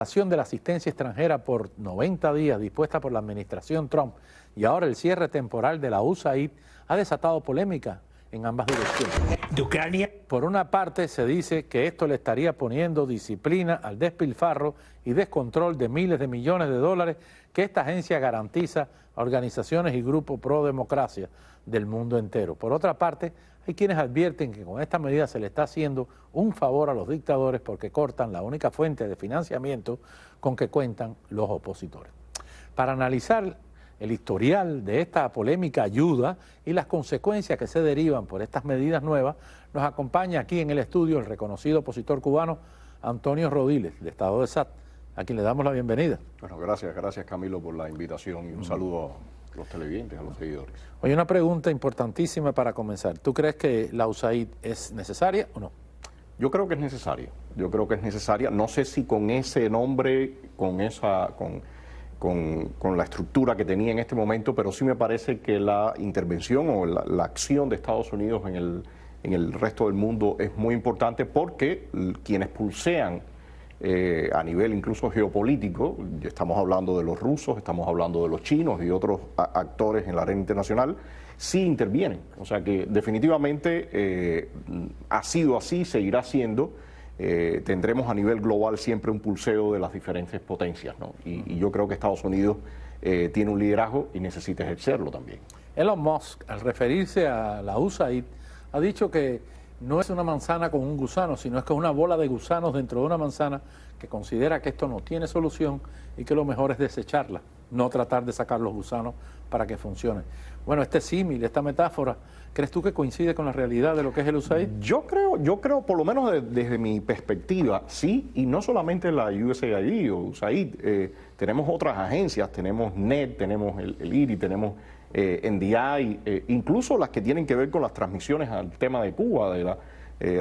De la asistencia extranjera por 90 días dispuesta por la administración Trump y ahora el cierre temporal de la USAID ha desatado polémica en ambas direcciones. De Ucrania. Por una parte se dice que esto le estaría poniendo disciplina al despilfarro y descontrol de miles de millones de dólares que esta agencia garantiza a organizaciones y grupos pro democracia del mundo entero. Por otra parte, hay quienes advierten que con esta medida se le está haciendo un favor a los dictadores porque cortan la única fuente de financiamiento con que cuentan los opositores. Para analizar el historial de esta polémica ayuda y las consecuencias que se derivan por estas medidas nuevas, nos acompaña aquí en el estudio el reconocido opositor cubano Antonio Rodiles, del estado de SAT, a quien le damos la bienvenida. Bueno, gracias Camilo por la invitación y un saludo a los televidentes, a los seguidores. Oye, una pregunta importantísima para comenzar. ¿Tú crees que la USAID es necesaria o no? Yo creo que es necesaria. No sé si con ese nombre, con la estructura que tenía en este momento, pero sí me parece que la intervención o la acción de Estados Unidos en el resto del mundo es muy importante porque quienes pulsean a nivel incluso geopolítico, estamos hablando de los rusos, estamos hablando de los chinos y otros actores en la arena internacional, sí intervienen. O sea que definitivamente ha sido así, seguirá siendo. Tendremos a nivel global siempre un pulseo de las diferentes potencias, ¿no? Y yo creo que Estados Unidos tiene un liderazgo y necesita ejercerlo también. Elon Musk, al referirse a la USAID, ha dicho que no es una manzana con un gusano, sino es que es una bola de gusanos dentro de una manzana, que considera que esto no tiene solución y que lo mejor es desecharla, no tratar de sacar los gusanos para que funcione. Bueno, este símil, esta metáfora, ¿crees tú que coincide con la realidad de lo que es el USAID? Yo creo, por lo menos desde mi perspectiva, sí, y no solamente la USAID o USAID, tenemos otras agencias, tenemos NET, tenemos el IRI, tenemos NDI, incluso las que tienen que ver con las transmisiones al tema de Cuba, de la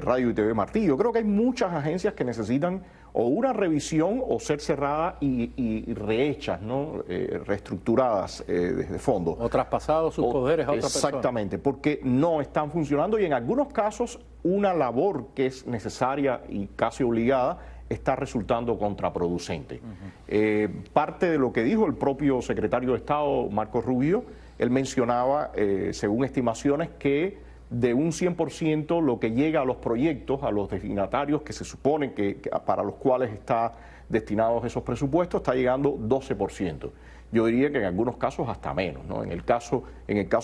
Radio y TV Martí. Yo creo que hay muchas agencias que necesitan o una revisión o ser cerradas y rehechas, ¿no? Reestructuradas desde fondo. O traspasados sus poderes a otra persona. Exactamente, porque no están funcionando y en algunos casos una labor que es necesaria y casi obligada está resultando contraproducente. Parte de lo que dijo el propio secretario de Estado, Marco Rubio, él mencionaba, según estimaciones, que de un 100% lo que llega a los proyectos, a los destinatarios que se supone que para los cuales está destinados esos presupuestos, está llegando 12%. Yo diría que en algunos casos hasta menos, ¿no? En el caso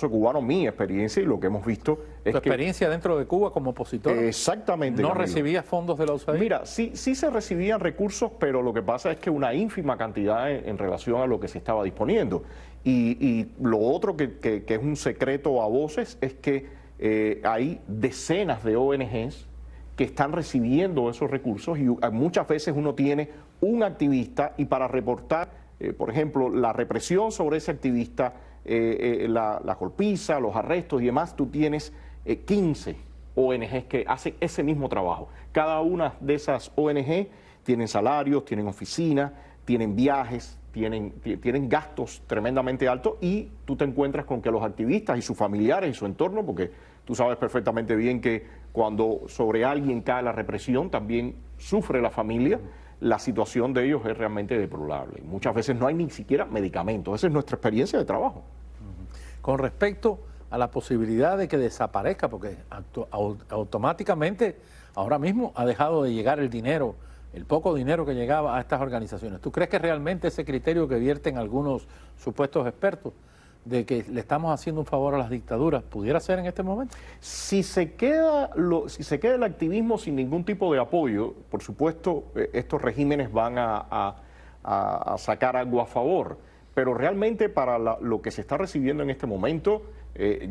cubano, mi experiencia y lo que hemos visto es ¿Tu experiencia dentro de Cuba como opositor? Exactamente. ¿No Camilo. recibía fondos de la USAID? Mira, sí se recibían recursos, pero lo que pasa es que una ínfima cantidad en relación a lo que se estaba disponiendo. Y lo otro que es un secreto a voces es que hay decenas de ONGs que están recibiendo esos recursos y muchas veces uno tiene un activista y para reportar, por ejemplo, la represión sobre ese activista, la golpiza, los arrestos y demás, tú tienes 15 ONGs que hacen ese mismo trabajo. Cada una de esas ONG tienen salarios, tienen oficinas, tienen viajes, tienen gastos tremendamente altos y tú te encuentras con que los activistas y sus familiares y su entorno, porque tú sabes perfectamente bien que cuando sobre alguien cae la represión también sufre la familia, la situación de ellos es realmente deplorable. Muchas veces no hay ni siquiera medicamentos, esa es nuestra experiencia de trabajo. Con respecto a la posibilidad de que desaparezca, porque automáticamente ahora mismo ha dejado de llegar el dinero, el poco dinero que llegaba a estas organizaciones. ¿Tú crees que realmente ese criterio que vierten algunos supuestos expertos de que le estamos haciendo un favor a las dictaduras pudiera ser en este momento? Si se queda el activismo sin ningún tipo de apoyo, por supuesto, estos regímenes van a sacar algo a favor. Pero realmente para lo que se está recibiendo en este momento,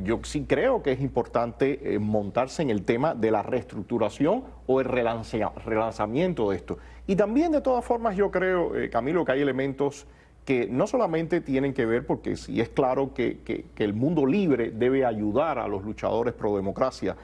yo sí creo que es importante montarse en el tema de la reestructuración o el relanzamiento de esto. Y también, de todas formas, yo creo, Camilo, que hay elementos que no solamente tienen que ver, porque sí es claro que el mundo libre debe ayudar a los luchadores pro democracia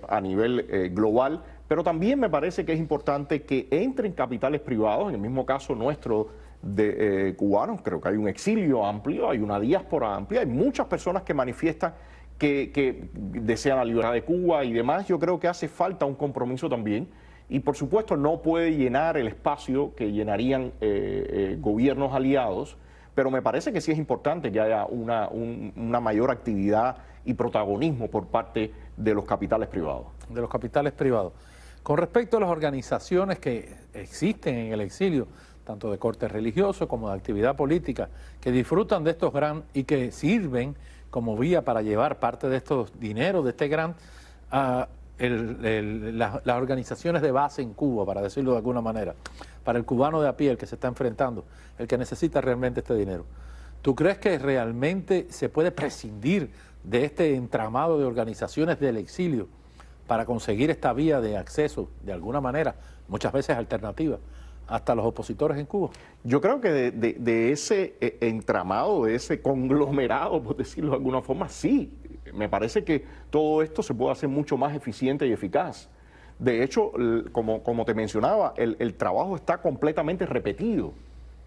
a nivel global, pero también me parece que es importante que entren capitales privados, en el mismo caso nuestro de cubanos, creo que hay un exilio amplio, hay una diáspora amplia, hay muchas personas que manifiestan que desean la libertad de Cuba y demás. Yo creo que hace falta un compromiso también y por supuesto no puede llenar el espacio que llenarían gobiernos aliados, pero me parece que sí es importante que haya una mayor actividad y protagonismo por parte de los capitales privados. De los capitales privados. Con respecto a las organizaciones que existen en el exilio, tanto de corte religioso como de actividad política, que disfrutan de estos grants y que sirven como vía para llevar parte de estos dineros de este grant a las organizaciones de base en Cuba, para decirlo de alguna manera, para el cubano de a pie, el que se está enfrentando, el que necesita realmente este dinero. ¿Tú crees que realmente se puede prescindir de este entramado de organizaciones del exilio para conseguir esta vía de acceso, de alguna manera, muchas veces alternativa, hasta los opositores en Cuba? Yo creo que de ese entramado, de ese conglomerado, por decirlo de alguna forma, sí. Me parece que todo esto se puede hacer mucho más eficiente y eficaz. De hecho, como te mencionaba, el trabajo está completamente repetido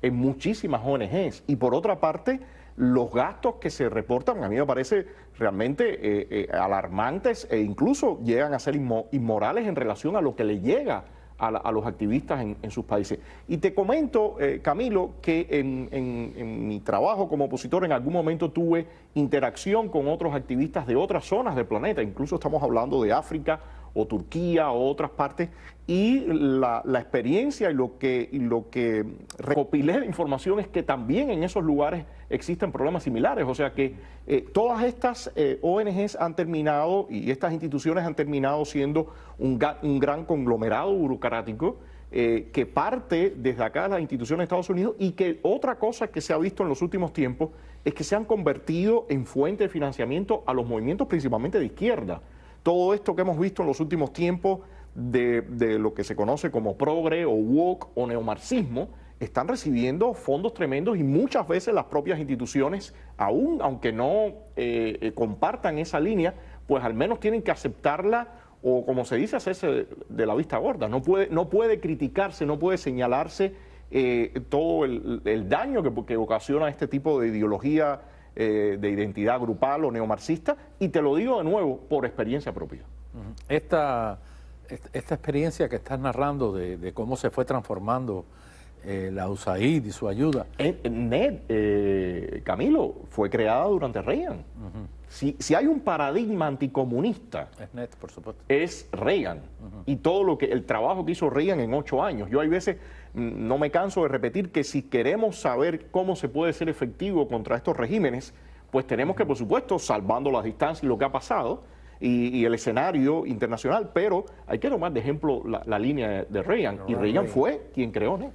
en muchísimas ONGs. Y por otra parte, los gastos que se reportan a mí me parece realmente alarmantes e incluso llegan a ser inmorales en relación a lo que le llega a los activistas en sus países. Y te comento, Camilo, que en mi trabajo como opositor en algún momento tuve interacción con otros activistas de otras zonas del planeta, incluso estamos hablando de África o Turquía o otras partes, y la experiencia y lo que recopilé de información es que también en esos lugares existen problemas similares, o sea que todas estas ONGs han terminado y estas instituciones han terminado siendo un gran conglomerado burocrático que parte desde acá de las instituciones de Estados Unidos, y que otra cosa que se ha visto en los últimos tiempos es que se han convertido en fuente de financiamiento a los movimientos principalmente de izquierda. Todo esto que hemos visto en los últimos tiempos de lo que se conoce como progre o woke o neomarxismo, están recibiendo fondos tremendos, y muchas veces las propias instituciones, aunque no compartan esa línea, pues al menos tienen que aceptarla, o como se dice, hacerse de la vista gorda. No puede criticarse, no puede señalarse todo el daño que ocasiona este tipo de ideología de identidad grupal o neomarxista, y te lo digo de nuevo por experiencia propia. Esta experiencia que estás narrando de cómo se fue transformando la USAID y su ayuda. Camilo, fue creada durante Reagan. Si hay un paradigma anticomunista, Es NED, por supuesto. es Reagan. Y todo el trabajo que hizo Reagan en 8 años. Yo hay veces no me canso de repetir que si queremos saber cómo se puede ser efectivo contra estos regímenes, pues tenemos que, por supuesto, salvando las distancias y lo que ha pasado y el escenario internacional, pero hay que tomar de ejemplo la línea de Reagan. Y Reagan fue quien creó NED.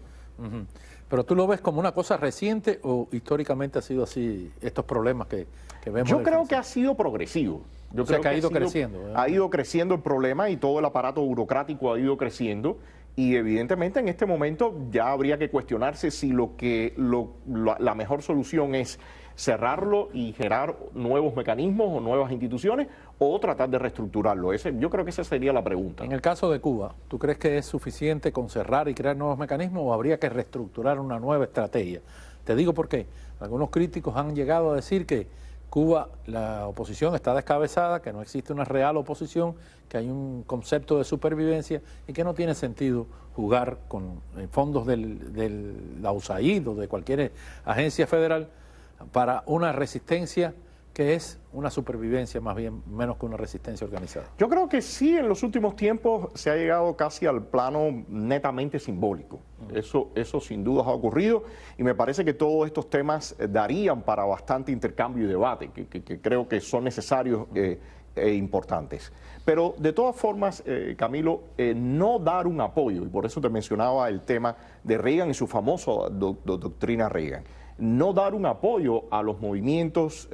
Pero tú lo ves como una cosa reciente, o históricamente ha sido así estos problemas que vemos. Yo creo que ha sido progresivo. Yo creo que ha ido creciendo. Ha ido creciendo el problema, y todo el aparato burocrático ha ido creciendo, y evidentemente en este momento ya habría que cuestionarse si la mejor solución es cerrarlo y generar nuevos mecanismos o nuevas instituciones, o tratar de reestructurarlo. Yo creo que esa sería la pregunta. En el caso de Cuba, ¿tú crees que es suficiente con cerrar y crear nuevos mecanismos, o habría que reestructurar una nueva estrategia? Te digo por qué. Algunos críticos han llegado a decir que Cuba, la oposición está descabezada, que no existe una real oposición, que hay un concepto de supervivencia y que no tiene sentido jugar con fondos de la USAID o de cualquier agencia federal para una resistencia que es una supervivencia más bien, menos que una resistencia organizada. Yo creo que sí, en los últimos tiempos se ha llegado casi al plano netamente simbólico. Eso sin duda ha ocurrido, y me parece que todos estos temas darían para bastante intercambio y debate, que creo que son necesarios e importantes. Pero de todas formas, Camilo, no dar un apoyo, y por eso te mencionaba el tema de Reagan y su famosa doctrina Reagan. No dar un apoyo a los movimientos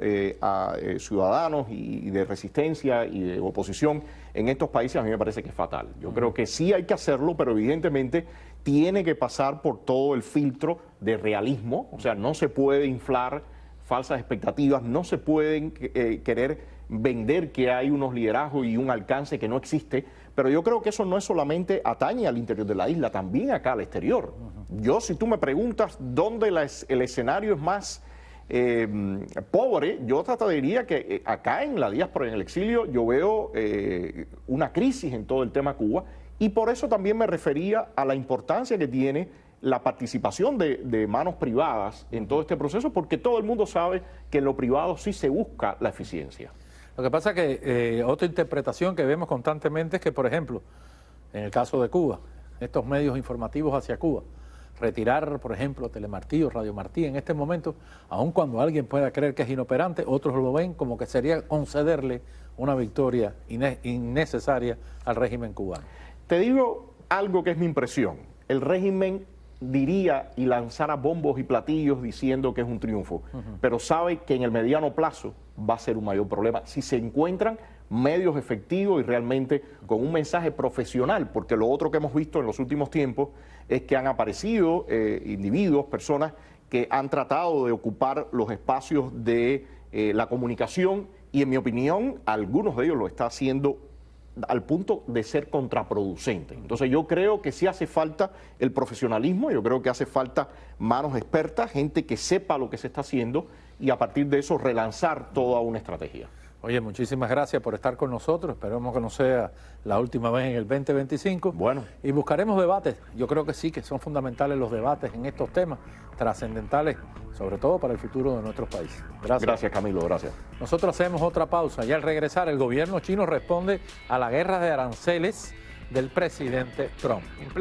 ciudadanos y de resistencia y de oposición en estos países, a mí me parece que es fatal. Yo creo que sí hay que hacerlo, pero evidentemente tiene que pasar por todo el filtro de realismo. O sea, no se puede inflar falsas expectativas, no se pueden querer vender que hay unos liderazgos y un alcance que no existe, pero yo creo que eso no es solamente atañe al interior de la isla, también acá al exterior. Si tú me preguntas dónde el escenario es más pobre, yo diría que acá en la diáspora, en el exilio, yo veo una crisis en todo el tema Cuba, Y por eso también me refería a la importancia que tiene la participación de manos privadas en todo este proceso, porque todo el mundo sabe que en lo privado sí se busca la eficiencia. Lo que pasa es que otra interpretación que vemos constantemente es que, por ejemplo, en el caso de Cuba, estos medios informativos hacia Cuba, retirar, por ejemplo, Telemartí o Radio Martí en este momento, aun cuando alguien pueda creer que es inoperante, otros lo ven como que sería concederle una victoria innecesaria al régimen cubano. Te digo algo que es mi impresión. El régimen diría y lanzara bombos y platillos diciendo que es un triunfo, pero sabe que en el mediano plazo va a ser un mayor problema si se encuentran medios efectivos y realmente con un mensaje profesional, porque lo otro que hemos visto en los últimos tiempos es que han aparecido individuos, personas que han tratado de ocupar los espacios de la comunicación y, en mi opinión, algunos de ellos lo está haciendo al punto de ser contraproducente. Entonces yo creo que sí hace falta el profesionalismo, yo creo que hace falta manos expertas, gente que sepa lo que se está haciendo y a partir de eso relanzar toda una estrategia. Oye, muchísimas gracias por estar con nosotros. Esperemos que no sea la última vez en el 2025. Bueno. Y buscaremos debates. Yo creo que sí, que son fundamentales los debates en estos temas, trascendentales, sobre todo para el futuro de nuestros países. Gracias. Gracias, Camilo, gracias. Nosotros hacemos otra pausa y al regresar el gobierno chino responde a la guerra de aranceles del presidente Trump.